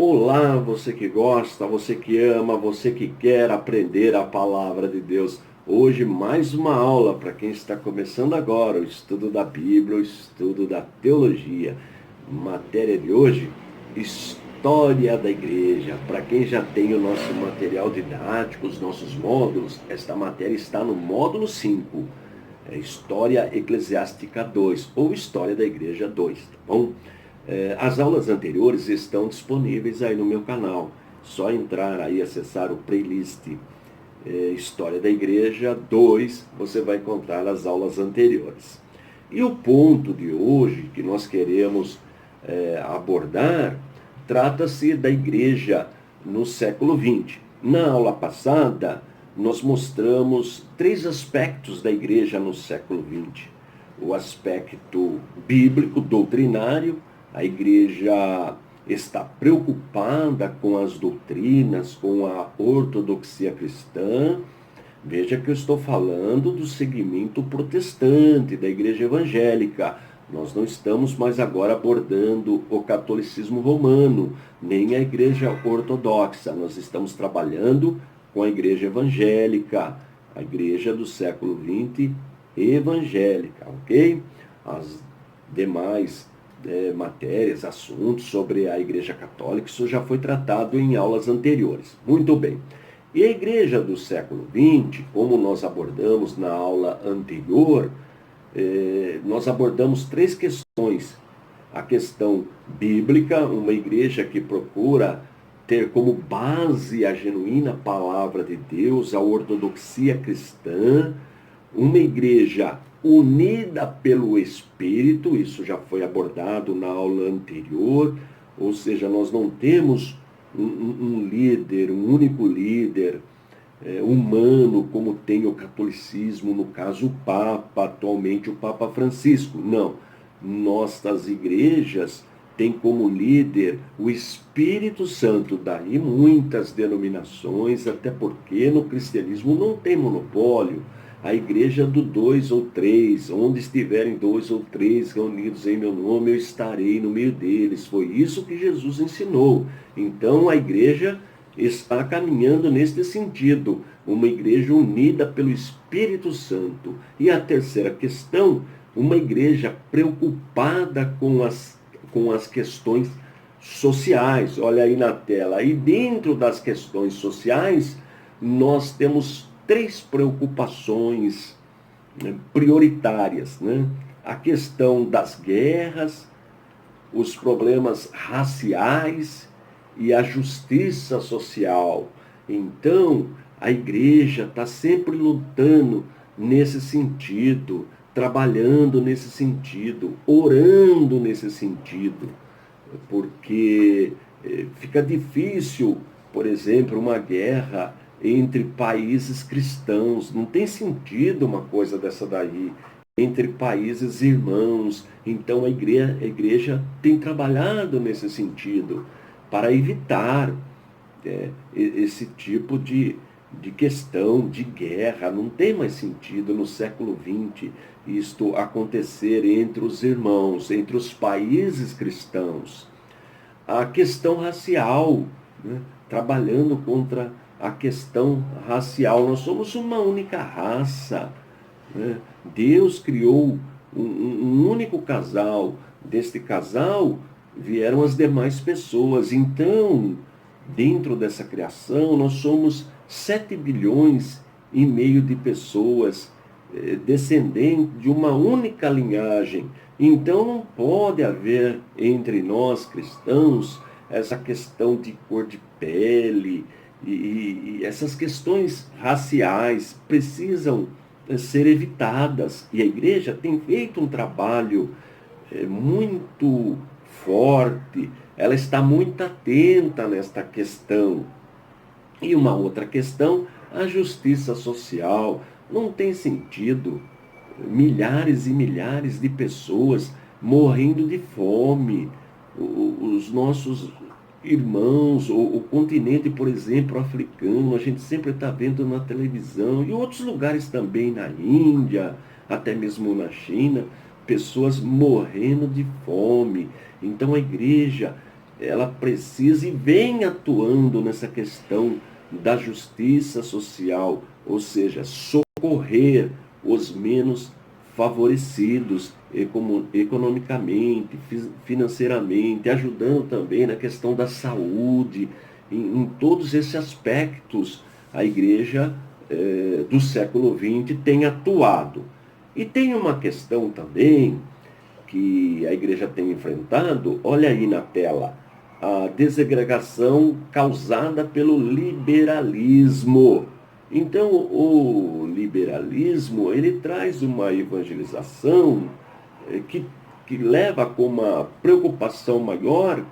Olá, você que gosta, você que ama, você que quer aprender a palavra de Deus. Hoje mais uma aula para quem está começando agora o estudo da Bíblia, o estudo da teologia. Matéria de hoje, História da Igreja. Para quem já tem o nosso material didático, os nossos módulos, esta matéria está no módulo 5. História Eclesiástica 2 ou História da Igreja 2, tá bom? As aulas anteriores estão disponíveis aí no meu canal. Só entrar aí, acessar o playlist História da Igreja 2, você vai encontrar as aulas anteriores. E o ponto de hoje que nós queremos abordar trata-se da igreja no século XX. Na aula passada, nós mostramos 3 aspectos da igreja no século XX. O aspecto bíblico, doutrinário. A igreja está preocupada com as doutrinas, com a ortodoxia cristã. Veja que eu estou falando do segmento protestante, da igreja evangélica. Nós não estamos mais agora abordando o catolicismo romano, nem a igreja ortodoxa. Nós estamos trabalhando com a igreja evangélica, a igreja do século XX evangélica, ok? As demais matérias, assuntos sobre a igreja católica, isso já foi tratado em aulas anteriores. Muito bem. E a igreja do século XX, como nós abordamos na aula anterior, nós abordamos 3 questões. A questão bíblica, uma igreja que procura ter como base a genuína palavra de Deus, a ortodoxia cristã, uma igreja unida pelo Espírito, isso já foi abordado na aula anterior, ou seja, nós não temos um líder, um único líder humano, como tem o catolicismo, no caso o Papa, atualmente o Papa Francisco. Não, nossas igrejas têm como líder o Espírito Santo, daí muitas denominações, até porque no cristianismo não tem monopólio. A igreja do 2 ou 3, onde estiverem 2 ou 3 reunidos em meu nome, eu estarei no meio deles. Foi isso que Jesus ensinou. Então a igreja está caminhando neste sentido, uma igreja unida pelo Espírito Santo. E a terceira questão, uma igreja preocupada com as questões sociais. Olha aí na tela. E dentro das questões sociais, nós temos 3 preocupações prioritárias, né? A questão das guerras, os problemas raciais e a justiça social. Então, a igreja está sempre lutando nesse sentido, trabalhando nesse sentido, orando nesse sentido, porque fica difícil, por exemplo, uma guerra entre países cristãos. Não tem sentido uma coisa dessa daí, entre países irmãos. Então a igreja tem trabalhado nesse sentido, para evitar esse tipo de questão de guerra. Não tem mais sentido no século XX isto acontecer entre os irmãos, entre os países cristãos. A questão racial, né? Trabalhando contra a questão racial. Nós somos uma única raça, né? Deus criou um único casal. Deste casal vieram as demais pessoas. Então, dentro dessa criação, nós somos 7 bilhões e meio de pessoas descendentes de uma única linhagem. Então, não pode haver entre nós cristãos essa questão de cor de pele e essas questões raciais precisam ser evitadas. E a igreja tem feito um trabalho muito forte, ela está muito atenta nesta questão. E uma outra questão, a justiça social. Não tem sentido milhares e milhares de pessoas morrendo de fome. Os nossos irmãos, o continente, por exemplo, africano, a gente sempre está vendo na televisão, e outros lugares também, na Índia, até mesmo na China, pessoas morrendo de fome. Então a igreja ela precisa e vem atuando nessa questão da justiça social, ou seja, socorrer os menos favorecidos economicamente, financeiramente, ajudando também na questão da saúde, em todos esses aspectos a igreja do século XX tem atuado. E tem uma questão também que a igreja tem enfrentado, olha aí na tela, a desagregação causada pelo liberalismo. Então, o liberalismo, ele traz uma evangelização que leva como uma preocupação maior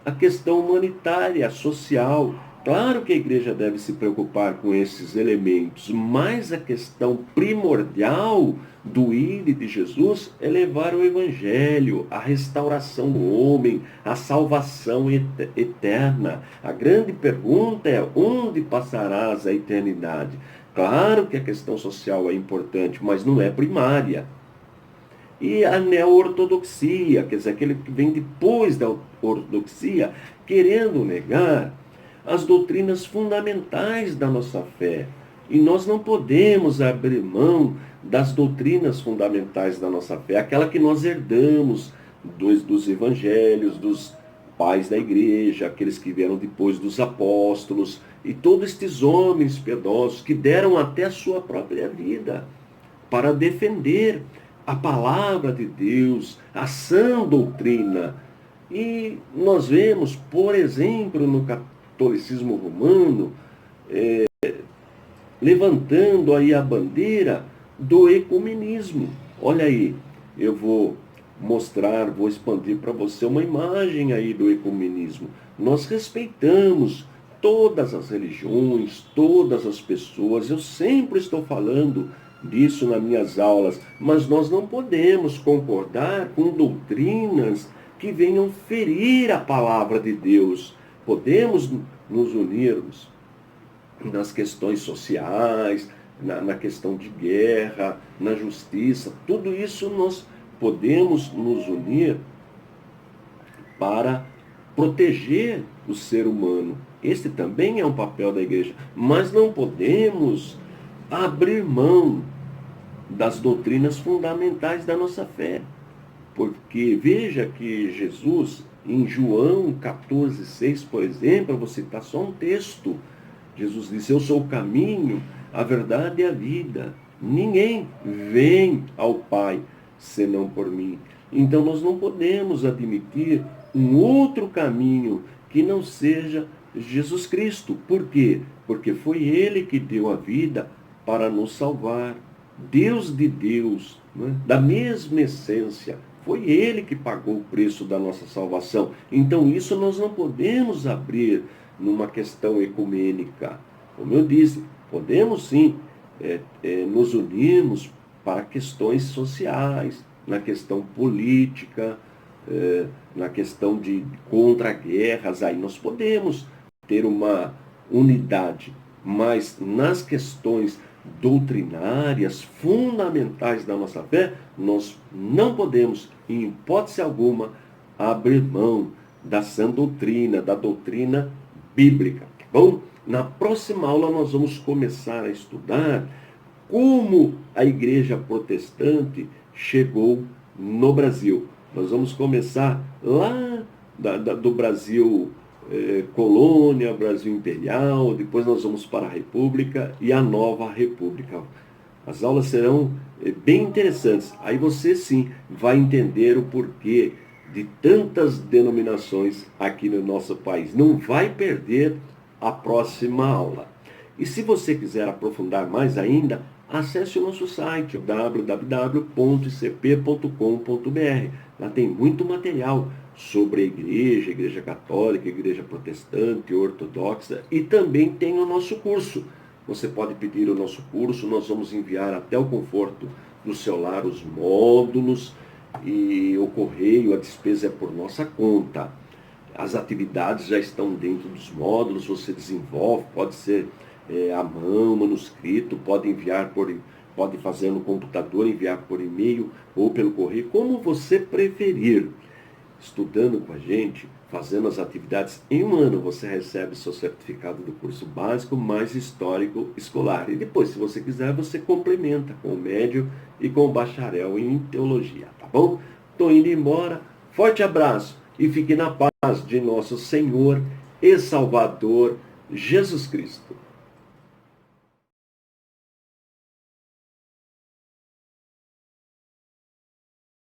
a questão humanitária, social. Claro que a igreja deve se preocupar com esses elementos, mas a questão primordial do ir de Jesus é levar o evangelho, a restauração do homem, a salvação eterna. A grande pergunta é: onde passarás a eternidade? Claro que a questão social é importante, mas não é primária. E a neo-ortodoxia, quer dizer, aquele que vem depois da ortodoxia, querendo negar as doutrinas fundamentais da nossa fé. E nós não podemos abrir mão das doutrinas fundamentais da nossa fé, aquela que nós herdamos dos evangelhos, dos pais da igreja, aqueles que vieram depois dos apóstolos, e todos estes homens piedosos que deram até a sua própria vida para defender a palavra de Deus, a sã doutrina. E nós vemos, por exemplo, no catolicismo romano, levantando aí a bandeira do ecumenismo. Olha aí, eu vou mostrar, vou expandir para você uma imagem aí do ecumenismo. Nós respeitamos todas as religiões, todas as pessoas. Eu sempre estou falando disso nas minhas aulas, mas nós não podemos concordar com doutrinas que venham ferir a palavra de Deus. Podemos nos unirmos nas questões sociais, na questão de guerra, na justiça, tudo isso nós podemos nos unir para proteger o ser humano. Este também é um papel da igreja, mas não podemos abrir mão das doutrinas fundamentais da nossa fé. Porque veja que Jesus, em João 14,6, por exemplo, eu vou citar só um texto, Jesus disse: eu sou o caminho, a verdade e a vida. Ninguém vem ao Pai senão por mim. Então nós não podemos admitir um outro caminho que não seja Jesus Cristo. Por quê? Porque foi Ele que deu a vida para nos salvar. Deus de Deus, né? Da mesma essência. Foi Ele que pagou o preço da nossa salvação. Então isso nós não podemos abrir numa questão ecumênica. Como eu disse, podemos sim nos unirmos para questões sociais, na questão política, na questão de contra guerras, aí nós podemos ter uma unidade, mas nas questões doutrinárias, fundamentais da nossa fé, nós não podemos, em hipótese alguma, abrir mão da sã doutrina, da doutrina bíblica. Bom, na próxima aula nós vamos começar a estudar como a igreja protestante chegou no Brasil. Nós vamos começar lá do Brasil colônia, Brasil imperial, depois nós vamos para a República e a nova República. As aulas serão bem interessantes. Aí você sim vai entender o porquê de tantas denominações aqui no nosso país. Não vai perder a próxima aula. E se você quiser aprofundar mais ainda, acesse o nosso site www.icp.com.br. Lá tem muito material sobre a igreja católica, igreja protestante, ortodoxa, e também tem o nosso curso. Você pode pedir o nosso curso, nós vamos enviar até o conforto do seu lar os módulos, e o correio, a despesa é por nossa conta. As atividades já estão dentro dos módulos, você desenvolve, pode ser à mão, manuscrito, pode fazer no computador, enviar por e-mail ou pelo correio, como você preferir. estudando com a gente, fazendo as atividades, em um ano você recebe seu certificado do curso básico mais histórico escolar. E depois, se você quiser, você complementa com o médio e com o bacharel em teologia, tá bom? Estou indo embora. Forte abraço e fique na paz de nosso Senhor e Salvador Jesus Cristo.